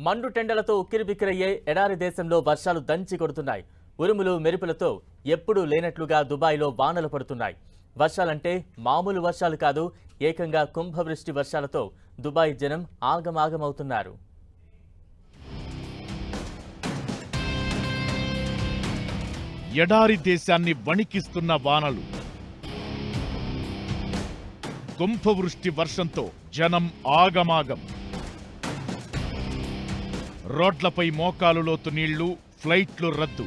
మండు టెండలతో ఉక్కిరిబిక్కిరయ్యే ఎడారి దేశంలో వర్షాలు దంచి కొడుతున్నాయి. ఉరుములు మెరుపులతో ఎప్పుడూ లేనట్లుగా దుబాయ్లో వానలు పడుతున్నాయి. వర్షాలంటే మామూలు వర్షాలు కాదు, ఏకంగా కుంభవృష్టి వర్షాలతో దుబాయ్ జనం ఆగమాగమవుతున్నారు. ఎడారి దేశాన్ని వణికిస్తున్న వానలు, కుంభవృష్టి వర్షంతో జనం ఆగమాగం. రోడ్లపై మోకాలు లోతు నీళ్లు, ఫ్లైట్లు రద్దు.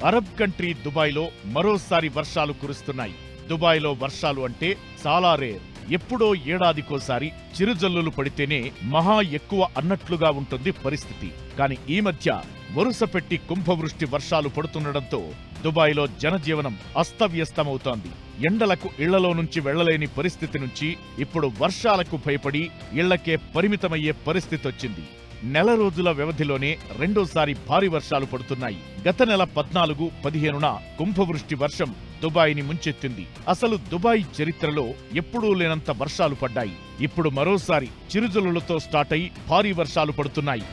అరబ్ కంట్రీ దుబాయ్లో మరోసారి వర్షాలు కురుస్తున్నాయి. దుబాయ్లో వర్షాలు అంటే చాలా రేర్. ఎప్పుడో ఏడాదికోసారి చిరుజల్లులు పడితేనే మహా ఎక్కువ అన్నట్లుగా ఉంటుంది పరిస్థితి. కానీ ఈ మధ్య వరుసపెట్టి కుంభవృష్టి వర్షాలు పడుతుండటంతో దుబాయ్లో జనజీవనం అస్తవ్యస్తమవుతోంది. ఎండలకు ఇళ్లలో నుంచి వెళ్లలేని పరిస్థితి నుంచి ఇప్పుడు వర్షాలకు భయపడి ఇళ్లకే పరిమితమయ్యే పరిస్థితి వచ్చింది. నెల రోజుల వ్యవధిలోనే రెండోసారి భారీ వర్షాలు పడుతున్నాయి. గత నెల 14-15న కుంభవృష్టి వర్షం దుబాయ్ని ముంచెత్తింది. అసలు దుబాయ్ చరిత్రలో ఎప్పుడూ లేనంత వర్షాలు పడ్డాయి. ఇప్పుడు మరోసారి చిరుజల్లులతో స్టార్ట్ అయి భారీ వర్షాలు పడుతున్నాయి.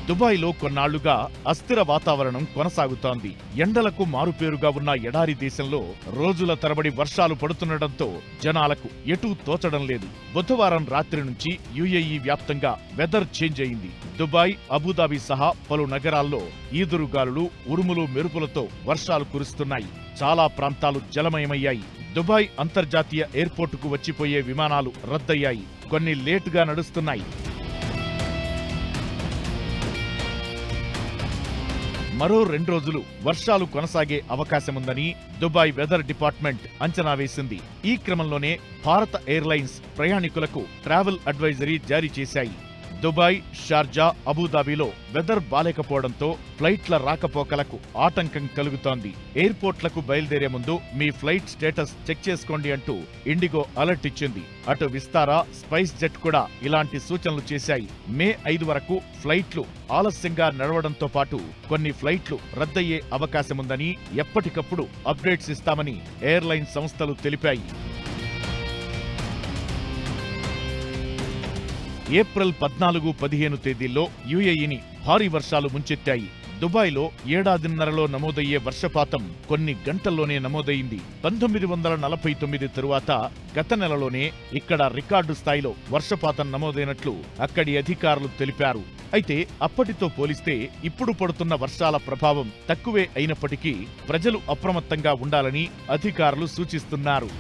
దుబాయ్లో కొన్నాళ్లుగా అస్థిర వాతావరణం కొనసాగుతోంది. ఎండలకు మారుపేరుగా ఉన్న ఎడారి దేశంలో రోజుల తరబడి వర్షాలు పడుతుండటంతో జనాలకు ఎటూ తోచడం లేదు. బుధవారం రాత్రి నుంచి యుఏఈ వ్యాప్తంగా వెదర్ చేంజ్ అయింది. దుబాయ్, అబుదాబి సహా పలు నగరాల్లో ఈదురుగాలులు, ఉరుములు మెరుపులతో వర్షాలు కురుస్తున్నాయి. చాలా ప్రాంతాలు జలమయమయ్యాయి. దుబాయ్ అంతర్జాతీయ ఎయిర్పోర్టుకు వచ్చిపోయే విమానాలు రద్దయ్యాయి. కొన్ని లేటుగా నడుస్తున్నాయి. మరో 2 రోజులు వర్షాలు కొనసాగే అవకాశముందని దుబాయ్ వెదర్ డిపార్ట్మెంట్ అంచనా వేసింది. ఈ క్రమంలోనే భారత ఎయిర్లైన్స్ ప్రయాణికులకు ట్రావెల్ అడ్వైజరీ జారీ చేశాయి. దుబాయ్, షార్జా, అబుదాబిలో వెదర్ బాలేకపోవడంతో ఫ్లైట్ల రాకపోకలకు ఆటంకం కలుగుతోంది. ఎయిర్పోర్ట్లకు బయలుదేరే ముందు మీ ఫ్లైట్ స్టేటస్ చెక్ చేసుకోండి అంటూ ఇండిగో అలర్ట్ ఇచ్చింది. అటు విస్తారా, స్పైస్ జెట్ కూడా ఇలాంటి సూచనలు చేశాయి. మే 5 వరకు ఫ్లైట్లు ఆలస్యంగా నడవడంతో పాటు కొన్ని ఫ్లైట్లు రద్దయ్యే అవకాశముందని ఎప్పటికప్పుడు అప్డేట్స్ ఇస్తామని ఎయిర్లైన్ సంస్థలు తెలిపాయి. ఏప్రిల్ 14-15 తేదీల్లో యుఏఈని భారీ వర్షాలు ముంచెత్తాయి. దుబాయ్లో ఏడాదిన్నరలో నమోదయ్యే వర్షపాతం కొన్ని గంటల్లోనే నమోదైంది. 1949 తరువాత గత నెలలోనే ఇక్కడ రికార్డు స్థాయిలో వర్షపాతం నమోదైనట్లు అక్కడి అధికారులు తెలిపారు. అయితే అప్పటితో పోలిస్తే ఇప్పుడు పడుతున్న వర్షాల ప్రభావం తక్కువే అయినప్పటికీ ప్రజలు అప్రమత్తంగా ఉండాలని అధికారులు సూచిస్తున్నారు.